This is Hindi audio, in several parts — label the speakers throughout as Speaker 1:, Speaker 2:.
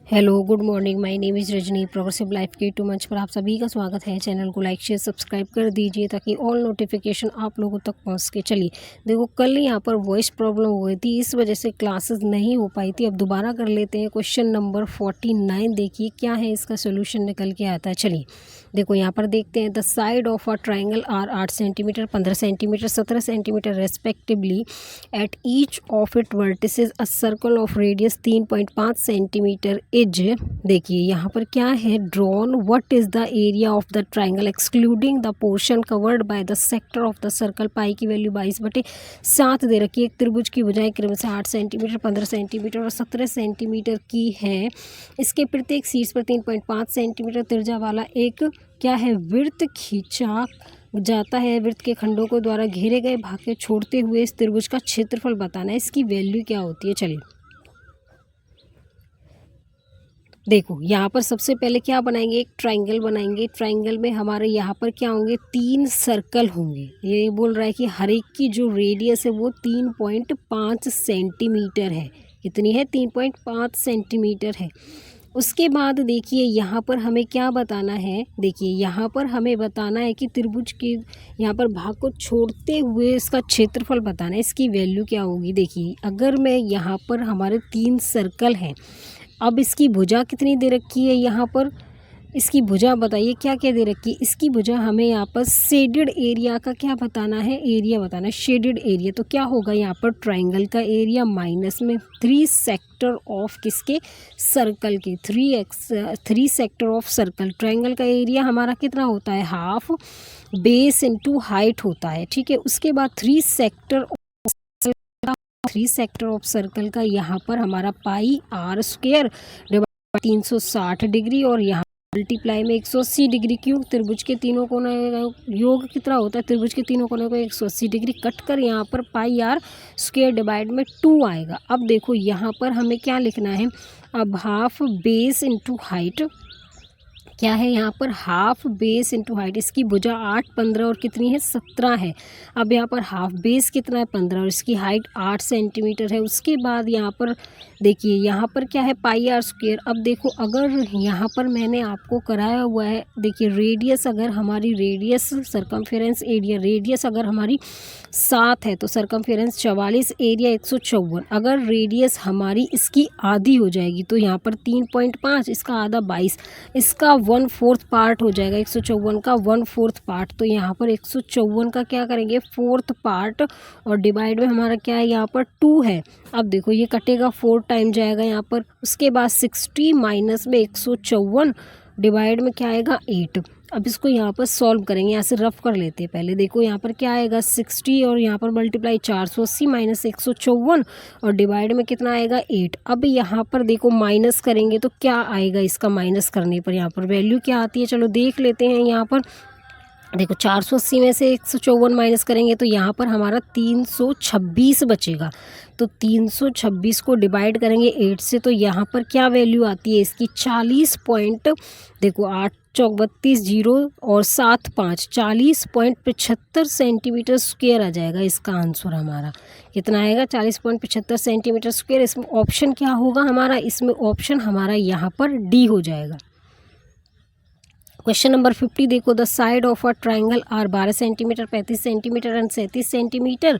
Speaker 1: Hello good morning, my name is Rajni. Progressive life के 2 मंच पर आप सभी का स्वागत है। चैनल को लाइक शेयर सब्सक्राइब कर दीजिए ताकि ऑल नोटिफिकेशन आप लोगों तक पहुंच सके। चलिए देखो, कल यहाँ पर वॉइस प्रॉब्लम हो गई थी, इस वजह से क्लासेस नहीं हो पाई थी। अब दोबारा कर लेते हैं। क्वेश्चन नंबर 49 देखिए क्या है, इसका सोल्यूशन निकल के आता है। चलिए देखो यहाँ पर देखते हैं। The side of a triangle are 8 centimetre, 15 centimetre, 17 centimetre respectively. At each of it vertices a circle of radius 3.5 centimetre is. देखिए यहाँ पर क्या है, drawn what is the area of the triangle excluding the portion covered by the sector of the circle. Pi की वैल्यू 22/7 दे रखी है। एक त्रिभुज की भुजाएं क्रमशः 8 सेंटीमीटर, 15 सेंटीमीटर और 17 सेंटीमीटर की है। इसके प्रत्येक शीर्ष पर 3.5 सेंटीमीटर त्रिज्या वाला एक क्या है, वृत्त खींचा जाता है। वृत्त के खंडों को द्वारा घेरे गए भाग के छोड़ते हुए इस त्रिभुज का क्षेत्रफल बताना है। इसकी वैल्यू क्या होती है। चलिए देखो यहाँ पर सबसे पहले क्या बनाएंगे, एक ट्राइंगल बनाएंगे। ट्राइंगल में हमारे यहाँ पर क्या होंगे, 3 सर्कल होंगे। ये बोल रहा है कि हर एक की जो रेडियस है वो 3.5 सेंटीमीटर है। कितनी है, 3.5 सेंटीमीटर है। उसके बाद देखिए यहाँ पर हमें क्या बताना है, देखिए यहाँ पर हमें बताना है कि त्रिभुज के यहाँ पर भाग को छोड़ते हुए इसका क्षेत्रफल बताना है। इसकी वैल्यू क्या होगी। देखिए अगर मैं यहाँ पर हमारे 3 सर्कल हैं, अब इसकी भुजा कितनी दे रखी है, यहाँ पर इसकी भुजा बताइए क्या क्या दे रखी है। इसकी भुजा हमें यहाँ पर शेडेड एरिया का क्या बताना है, एरिया बताना है, शेडेड एरिया। तो क्या होगा यहाँ पर, ट्राइंगल का एरिया माइनस में 3 सेक्टर ऑफ किसके, सर्कल के। 3 सेक्टर ऑफ सर्कल। ट्राइंगल का एरिया हमारा कितना होता है, हाफ बेस इंटू हाइट होता है। ठीक है, उसके बाद 3 सेक्टर ऑफ सर्कल का यहाँ पर हमारा पाई r स्क्वायर डिवाइड 360 डिग्री और यहाँ मल्टीप्लाई में 180 डिग्री। क्यों, त्रिभुज के तीनों कोने योग कितना होता है, त्रिभुज के तीनों कोने को 180 डिग्री कट कर यहाँ पर पाई r स्क्वायर डिवाइड में 2 आएगा। अब देखो यहाँ पर हमें क्या लिखना है, अब हाफ बेस इंटू हाइट क्या है, यहाँ पर हाफ बेस इंटू हाइट। इसकी भुजा 8, 15 और कितनी है, 17 है। अब यहाँ पर हाफ बेस कितना है, 15 और इसकी हाइट 8 सेंटीमीटर है। उसके बाद यहाँ पर देखिए यहाँ पर क्या है, पाई r स्क्वायर। अब देखो अगर यहाँ पर मैंने आपको कराया हुआ है, देखिए रेडियस, अगर हमारी रेडियस सरकमफेरेंस एरिया, रेडियस अगर हमारी 7 है तो सरकमफेरेंस 44, एरिया 154। अगर रेडियस हमारी इसकी आधी हो जाएगी तो यहाँ पर 3.5, इसका आधा 22, इसका 1/4 पार्ट हो जाएगा। 154 का 1/4 पार्ट। तो यहाँ पर 154 का क्या करेंगे, 4th पार्ट और डिवाइड में हमारा क्या है, यहाँ पर 2 है। अब देखो ये कटेगा, 4 टाइम जाएगा यहाँ पर। उसके बाद 60 माइनस में 154 डिवाइड में क्या आएगा, 8। अब इसको यहाँ पर सॉल्व करेंगे, यहाँ से रफ कर लेते हैं पहले। देखो यहाँ पर क्या आएगा, 60 और यहाँ पर मल्टीप्लाई 480 माइनस 154 और डिवाइड में कितना आएगा, 8। अब यहाँ पर देखो माइनस करेंगे तो क्या आएगा, इसका माइनस करने पर यहाँ पर वैल्यू क्या आती है, चलो देख लेते हैं। यहाँ पर देखो 480 में से 154 माइनस करेंगे तो यहाँ पर हमारा 326 बचेगा। तो 326 को डिवाइड करेंगे 8 से तो यहाँ पर क्या वैल्यू आती है इसकी, 40 पॉइंट, देखो 8 चौक 32, 0 और 7 5, 40.75 सेंटीमीटर स्क्वायर आ जाएगा। इसका आंसर हमारा कितना आएगा, 40.75 सेंटीमीटर स्क्वायर। इसमें ऑप्शन क्या होगा हमारा, इसमें ऑप्शन हमारा यहाँ पर डी हो जाएगा। क्वेश्चन नंबर 50 देखो, the side of a triangle are 12 centimetre, 35 centimetre and 37 centimetre.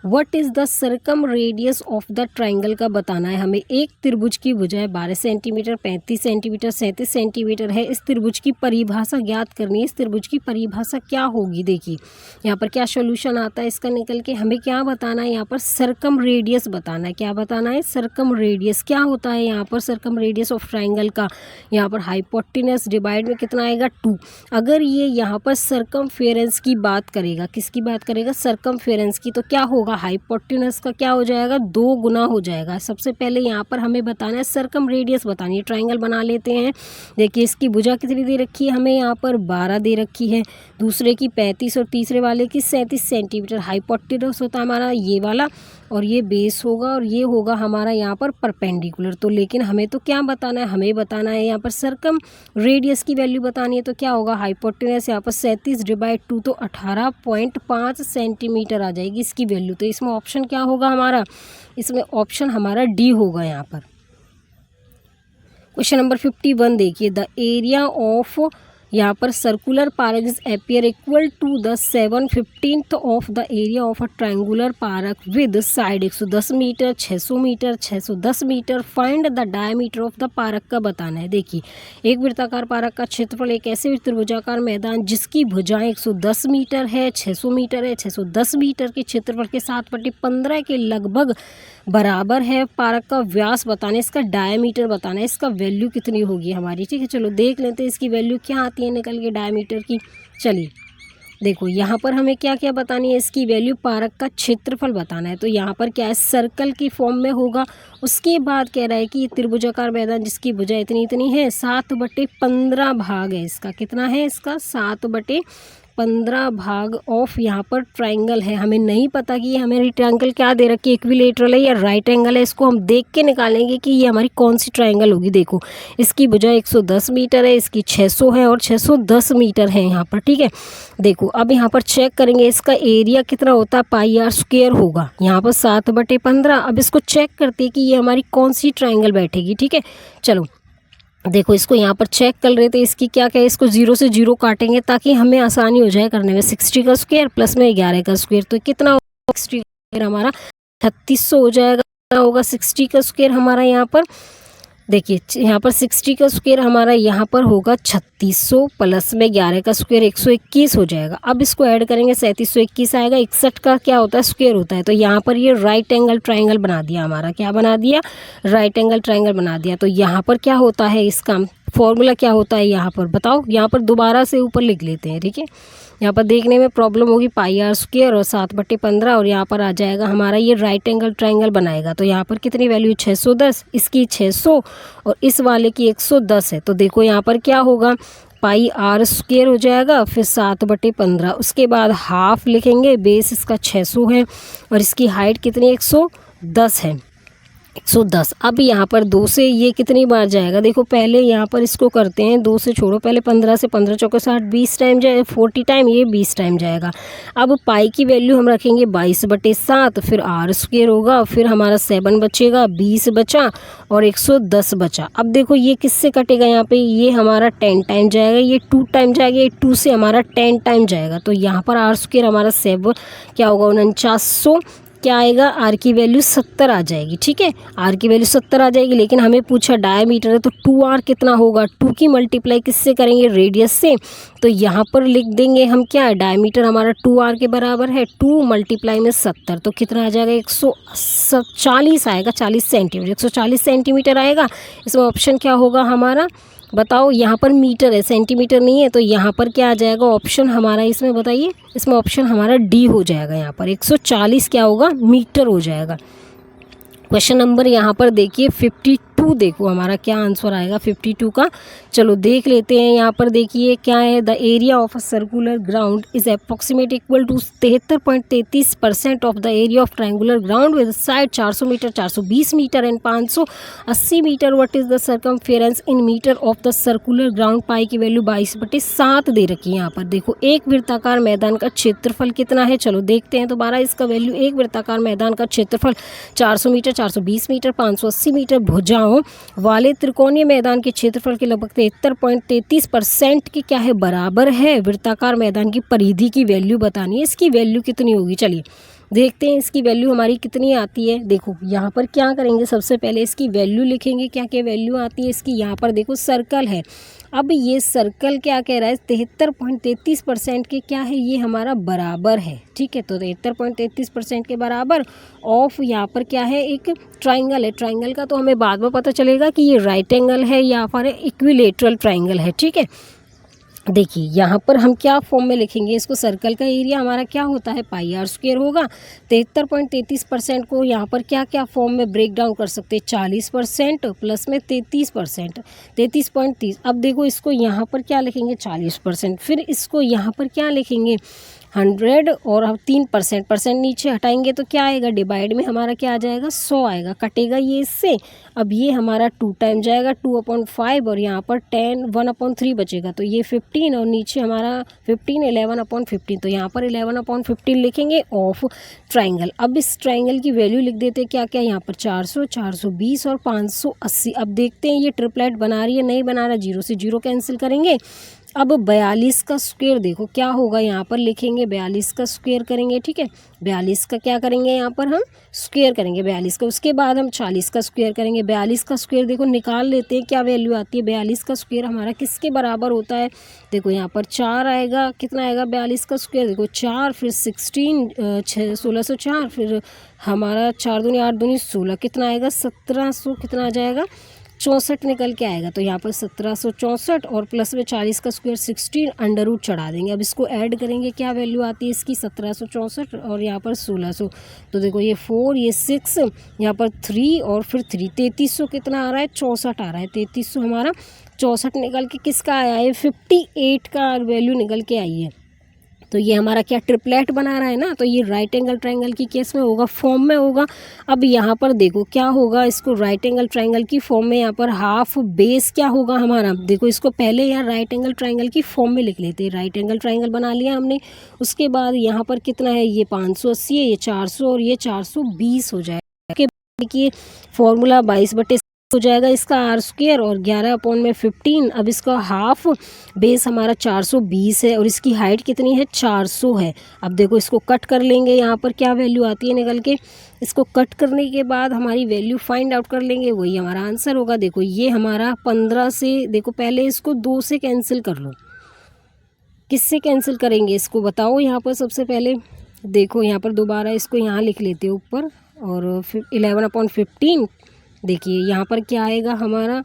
Speaker 1: What is the circum radius of the triangle का बताना है हमें। एक त्रिभुज की भुजाएं 12 सेंटीमीटर, 35 सेंटीमीटर, 37 सेंटीमीटर है। इस त्रिभुज की परिभाषा ज्ञात करनी है। इस त्रिभुज की परिभाषा क्या होगी, देखिए यहाँ पर क्या सोल्यूशन आता है इसका निकल के। हमें क्या बताना है, यहाँ पर सर्कम रेडियस बताना है। क्या बताना है, सर्कम रेडियस क्या होता है यहाँ पर, सर्कम रेडियस ऑफ ट्राइंगल का यहाँ पर हाइपोटेनस डिवाइड में कितना आएगा, 2। अगर ये यहाँ पर सरकमफेरेंस की बात करेगा, किसकी बात करेगा, सरकमफेरेंस की, तो क्या होगा, हाइपोटेनस का क्या हो जाएगा, 2 गुना हो जाएगा। सबसे पहले यहाँ पर हमें बताना है सर्कम रेडियस बतानी है। ट्राइंगल बना लेते हैं। देखिए इसकी भुजा कितनी दे रखी है, हमें यहाँ पर 12 दे रखी है, दूसरे की 35 और तीसरे वाले की 37 सेंटीमीटर। हाइपोटेनस होता है हमारा ये वाला और ये बेस होगा और ये होगा हमारा यहाँ पर परपेंडिकुलर। तो लेकिन हमें तो क्या बताना है, हमें बताना है यहाँ पर सर्कम रेडियस की वैल्यू बतानी है। तो क्या होगा, हाइपोटेनस यहाँ पर 37 डिवाइड 2 तो 18.5 सेंटीमीटर आ जाएगी इसकी वैल्यू। तो इसमें ऑप्शन क्या होगा हमारा, इसमें ऑप्शन हमारा डी होगा यहाँ पर। क्वेश्चन नंबर 51 देखिए, द एरिया ऑफ यहाँ पर circular park is appear equal to the 7/15 of the area of a triangular park with side 110 metre, 600 metre, 610 metre. Find the diameter of the park का बताना है। देखिए, एक वृत्ताकार पार्क का क्षेत्रफल एक ऐसे त्रिभुजाकार मैदान जिसकी भुजाएं 110 मीटर है, 600 मीटर है, 610 मीटर के क्षेत्रफल के 7/15 के लगभग बराबर है। पार्क का व्यास बताना है, इसका डायमीटर बताना है, इसका वैल्यू कितनी होगी हमारी। ठीक है, चलो देख लेते हैं इसकी वैल्यू क्या आती है निकल के डायमीटर की। चलिए देखो, यहाँ पर हमें क्या क्या बतानी है, इसकी वैल्यू, पार्क का क्षेत्रफल बताना है। तो यहाँ पर क्या है, सर्कल की फॉर्म में होगा। उसके बाद कह रहा है कि त्रिभुजाकार मैदान जिसकी भुजा इतनी इतनी है, 7/15 भाग है इसका। कितना है इसका, 7/15 भाग ऑफ यहाँ पर ट्रायंगल है। हमें नहीं पता कि ये हमारी ट्रायंगल क्या दे रखी है, इक्विलेटरल है या राइट एंगल है। इसको हम देख के निकालेंगे कि ये हमारी कौन सी ट्रायंगल होगी। देखो, इसकी भुजा 110 मीटर है, इसकी 600 है और 610 मीटर है यहाँ पर। ठीक है, देखो अब यहाँ पर चेक करेंगे इसका एरिया कितना होता है, पाई आर स्क्वायर होगा। यहाँ पर 7/15। अब इसको चेक करते हैं कि ये हमारी कौन सी ट्रायंगल बैठेगी। ठीक है, चलो देखो इसको यहाँ पर चेक कर रहे थे, इसकी क्या क्या है, इसको 0 से 0 काटेंगे ताकि हमें आसानी हो जाए करने में। 60 का स्क्वायर प्लस में 11 का स्क्वायर, तो कितना होगा, 60 का स्क्वायर हमारा 3600 हो जाएगा। कितना होगा 60 का स्क्वायर हमारा यहाँ पर, देखिए यहाँ पर 60 का स्क्वायर हमारा यहाँ पर होगा 3600 प्लस में 11 का स्क्वायर 121 हो जाएगा। अब इसको ऐड करेंगे 3721 आएगा। 61 का क्या होता है, स्क्वायर होता है। तो यहाँ पर ये राइट एंगल ट्रायंगल बना दिया हमारा। क्या बना दिया, राइट एंगल ट्रायंगल बना दिया। तो यहाँ पर क्या होता है, इसका फॉर्मूला क्या होता है यहाँ पर बताओ। यहाँ पर दोबारा से ऊपर लिख लेते हैं। ठीक है, यहाँ पर देखने में प्रॉब्लम होगी, पाई आर स्क्वायर और 7/15 और यहाँ पर आ जाएगा हमारा ये राइट एंगल ट्रायंगल बनाएगा। तो यहाँ पर कितनी वैल्यू, 610, इसकी 600 और इस वाले की 110 है। तो देखो यहाँ पर क्या होगा, पाई आर स्क्वायर हो जाएगा, फिर 7/15, उसके बाद हाफ लिखेंगे, बेस इसका 600 है और इसकी हाइट कितनी, 110 है, 110। अब यहाँ पर 2 से ये कितनी बार जाएगा, देखो पहले यहाँ पर इसको करते हैं, 2 से छोड़ो, पहले 15 से 15 चौके 60, 20 टाइम जाए, 40 टाइम, ये 20 टाइम जाएगा। अब पाई की वैल्यू हम रखेंगे 22/7, फिर आर स्क्वायर होगा, फिर हमारा 7 बचेगा, 20 बचा और 110 बचा। अब देखो ये किससे कटेगा, यहाँ पे ये हमारा 10 टाइम जाएगा, ये 2 टाइम जाएगा, ये 2 से हमारा 10 टाइम जाएगा। तो यहाँ पर आर स्क्वायर हमारा 7 क्या होगा, 4900 क्या आएगा, आर की वैल्यू 70 आ जाएगी। ठीक है, आर की वैल्यू 70 आ जाएगी, लेकिन हमें पूछा डायमीटर है तो 2r कितना होगा, 2 की मल्टीप्लाई किससे करेंगे, रेडियस से। तो यहाँ पर लिख देंगे हम क्या है, डायमीटर हमारा 2r के बराबर है, 2 मल्टीप्लाई में 70, तो कितना आ जाएगा, 140 आएगा, 40 सेंटीमीटर, 140 सेंटीमीटर आएगा। इसमें ऑप्शन क्या होगा हमारा बताओ, यहाँ पर मीटर है, सेंटीमीटर नहीं है, तो यहाँ पर क्या आ जाएगा ऑप्शन हमारा, इसमें बताइए, इसमें ऑप्शन हमारा डी हो जाएगा। यहाँ पर 140 क्या होगा, मीटर हो जाएगा। क्वेश्चन नंबर यहाँ पर देखिए 52, देखो हमारा क्या आंसर आएगा 52 का। चलो देख लेते हैं, यहाँ पर देखिए क्या है, the area of a circular ground is approximate equal to 73.33% of the area of triangular ground with side 400 metre, 420 metre and 580 metre. What is the circumference in metre of the circular ground. Pi की वैल्यू 22/7 दे रखी है। यहाँ पर देखो एक वृत्ताकार मैदान का क्षेत्रफल कितना है, चलो देखते हैं दोबारा इसका वैल्यू। एक वृत्ताकार मैदान का क्षेत्रफल 400 मीटर, 420 मीटर, 580 मीटर भुजाओं वाले त्रिकोणीय मैदान के क्षेत्रफल के लगभग 73.33% की क्या है, बराबर है। वृत्ताकार मैदान की परिधि की वैल्यू बतानी है, इसकी वैल्यू कितनी होगी। चलिए देखते हैं इसकी वैल्यू हमारी कितनी आती है। देखो यहाँ पर क्या करेंगे, सबसे पहले इसकी वैल्यू लिखेंगे, क्या क्या वैल्यू आती है इसकी। यहाँ पर देखो सर्कल है, अब ये सर्कल क्या कह रहा है, 73.33% के क्या है, ये हमारा बराबर है। ठीक है, तो 73.33% के बराबर ऑफ यहाँ पर क्या है, एक ट्राइंगल है। ट्राइंगल का तो हमें बाद में पता चलेगा कि ये राइट एंगल है या फिर इक्विलेटरल ट्राइंगल है। ठीक है, देखिए यहाँ पर हम क्या फॉर्म में लिखेंगे इसको, सर्कल का एरिया हमारा क्या होता है, पाई आर स्क्वायर होगा। 73.33% को यहाँ पर क्या क्या फॉर्म में ब्रेक डाउन कर सकते हैं, 40% प्लस में 33%, 33.30। अब देखो इसको यहाँ पर क्या लिखेंगे 40%, फिर इसको यहाँ पर क्या लिखेंगे 100 और हम 3% परसेंट नीचे हटाएंगे तो क्या आएगा, डिवाइड में हमारा क्या आ जाएगा, 100 आएगा, कटेगा ये इससे। अब ये हमारा 2 टाइम जाएगा 2/5 और यहाँ पर 10 1/3 बचेगा, तो ये 15 और नीचे हमारा 15 11/15, तो यहाँ पर 11/15 लिखेंगे ऑफ ट्राइंगल। अब इस ट्राइंगल की वैल्यू लिख देते हैं क्या क्या, यहाँ पर 400 420 और 580। अब देखते हैं ये ट्रिपलेट बना रही है नहीं बना रहा, 0 से 0 कैंसिल करेंगे। अब 42 का स्क्वायर देखो क्या होगा, यहाँ पर लिखेंगे 42 का स्क्वायर करेंगे, ठीक है, 42 का क्या करेंगे, यहाँ पर हम स्क्वायर करेंगे 42 का, उसके बाद हम 40 का स्क्वायर करेंगे। 42 का स्क्वायर देखो निकाल लेते हैं क्या वैल्यू आती है, 42 का स्क्वायर हमारा किसके बराबर होता है, देखो यहाँ पर 4 आएगा, कितना आएगा 42 का स्क्वायर, देखो 4 फिर 1604 फिर हमारा 4 दूनी 8 दूनी 16, कितना आएगा 1700, कितना आ जाएगा 64 निकल के आएगा। तो यहाँ पर 1764 और प्लस में 40 का स्क्वायर 16 अंडर रूट चढ़ा देंगे। अब इसको ऐड करेंगे क्या वैल्यू आती है इसकी, 1764 और यहाँ पर 1600, तो देखो ये 4 ये 6 यहाँ पर 3 और फिर 3, 3300 कितना आ रहा है 64 आ रहा है, 3300 हमारा 64 निकल के किसका आया है 58 का वैल्यू निकल के आई है। तो ये हमारा क्या ट्रिपलेट बना रहा है ना, तो ये राइट एंगल ट्रायंगल की केस में होगा, फॉर्म में होगा। अब यहाँ पर देखो क्या होगा, इसको राइट एंगल ट्रायंगल की फॉर्म में यहाँ पर हाफ बेस क्या होगा हमारा, देखो इसको पहले यहाँ राइट एंगल ट्रायंगल की फॉर्म में लिख लेते हैं। राइट एंगल ट्रायंगल बना लिया हमने, उसके बाद यहाँ पर कितना है, ये 580 है, ये 400 और ये 420 हो जाएगा। देखिए फॉर्मूला 22/7 हो जाएगा इसका आर स्क्वायर और 11/15। अब इसका हाफ बेस हमारा 420 है और इसकी हाइट कितनी है 400 है। अब देखो इसको कट कर लेंगे, यहाँ पर क्या वैल्यू आती है निकल के, इसको कट करने के बाद हमारी वैल्यू फाइंड आउट कर लेंगे, वही हमारा आंसर होगा। देखो ये हमारा 15 से, देखो पहले इसको 2 से कैंसिल कर लो, किससे कैंसिल करेंगे इसको बताओ। यहाँ पर सबसे पहले देखो यहाँ पर दोबारा इसको यहाँ लिख लेते हैं ऊपर, और फिर 11/15 देखिए यहाँ पर क्या आएगा हमारा,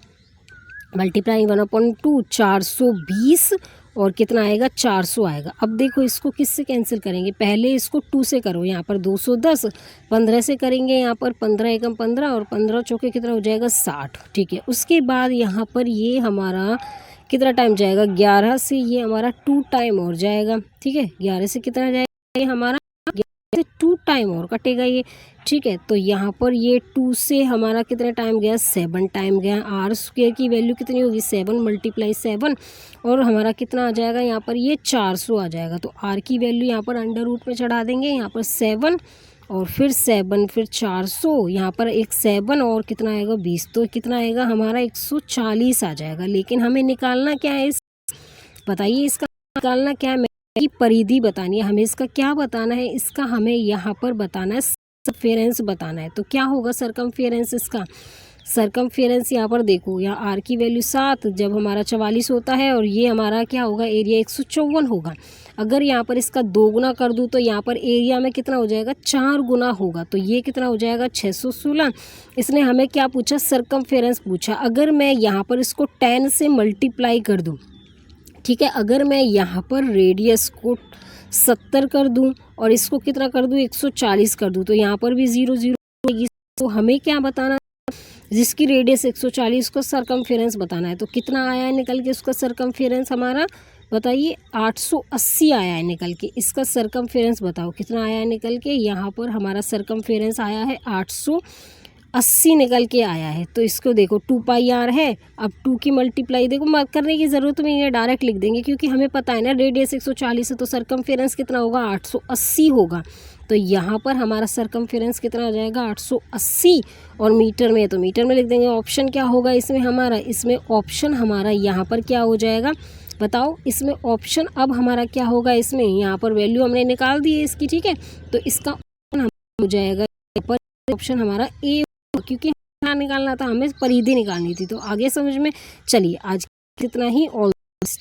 Speaker 1: मल्टीप्लाई 1/2 420 और कितना आएगा 400 आएगा। अब देखो इसको किससे कैंसिल करेंगे, पहले इसको 2 से करो, यहाँ पर 210, 15 से करेंगे, यहाँ पर 15 एकम 15 और 15 चौके कितना हो जाएगा 60, ठीक है। उसके बाद यहाँ पर ये हमारा कितना टाइम जाएगा, 11 से ये हमारा 2 टाइम और जाएगा, ठीक है। 11 से कितना जाएगा ये हमारा 2 टाइम और कटेगा ये, ठीक है। तो यहाँ पर ये 2 से हमारा कितना टाइम गया 7 टाइम गया। आर स्क्वायर की वैल्यू कितनी होगी 7 × 7 और हमारा कितना आ जाएगा यहाँ पर ये 400 आ जाएगा। तो आर की वैल्यू यहाँ पर अंडर रूट में चढ़ा देंगे, यहाँ पर 7 और फिर 7 फिर 400, यहाँ पर एक 7 और कितना आएगा 20, तो कितना आएगा हमारा 140 आ जाएगा। लेकिन हमें निकालना क्या है, बताइए इसका निकालना क्या है, की परिधि बतानी है हमें। इसका क्या बताना है, इसका हमें यहाँ पर बताना है सरकमफेरेंस बताना है। तो क्या होगा सरकमफेरेंस, इसका सरकमफेरेंस यहाँ पर देखो, यहाँ आर की वैल्यू 7 जब हमारा 44 होता है और ये हमारा क्या होगा एरिया 154 होगा। अगर यहाँ पर इसका 2 गुना कर दूँ तो यहाँ पर एरिया में कितना हो जाएगा 4 गुना होगा, तो ये कितना हो जाएगा 616। इसने हमें क्या पूछा सरकमफेरेंस पूछा। अगर मैं यहाँ पर इसको 10 से मल्टीप्लाई कर दूँ, ठीक है, अगर मैं यहाँ पर रेडियस को 70 कर दूं और इसको कितना कर दूं 140 कर दूं, तो यहाँ पर भी 0 0 होगी। तो हमें क्या बताना है, जिसकी रेडियस 140 को सरकमफेरेंस बताना है। तो कितना आया है निकल के उसका सरकमफेरेंस हमारा, बताइए 880 आया है निकल के। इसका सरकमफेरेंस बताओ कितना आया है निकल के, यहाँ पर हमारा सरकमफेरेंस आया है 880 निकल के आया है। तो इसको देखो 2πr है, अब 2 की मल्टीप्लाई देखो मत करने की ज़रूरत नहीं है, डायरेक्ट लिख देंगे क्योंकि हमें पता है ना रेडियस 140 है तो सरकमफेरेंस कितना होगा 880 होगा। तो यहाँ पर हमारा सरकमफेरेंस कितना आ जाएगा 880 और मीटर में है तो मीटर में लिख देंगे। ऑप्शन क्या होगा इसमें हमारा, इसमें ऑप्शन हमारा यहाँ पर क्या हो जाएगा बताओ, इसमें ऑप्शन अब हमारा क्या होगा, इसमें यहाँ पर वैल्यू हमने निकाल दी है इसकी, ठीक है। तो इसका हो जाएगा ऑप्शन हमारा ए, क्योंकि क्या निकालना था हमें परिधि निकालनी थी। तो आगे समझ में, चलिए आज कितना ही, ऑल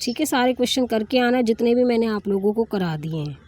Speaker 1: ठीक है। सारे क्वेश्चन करके आना जितने भी मैंने आप लोगों को करा दिए हैं।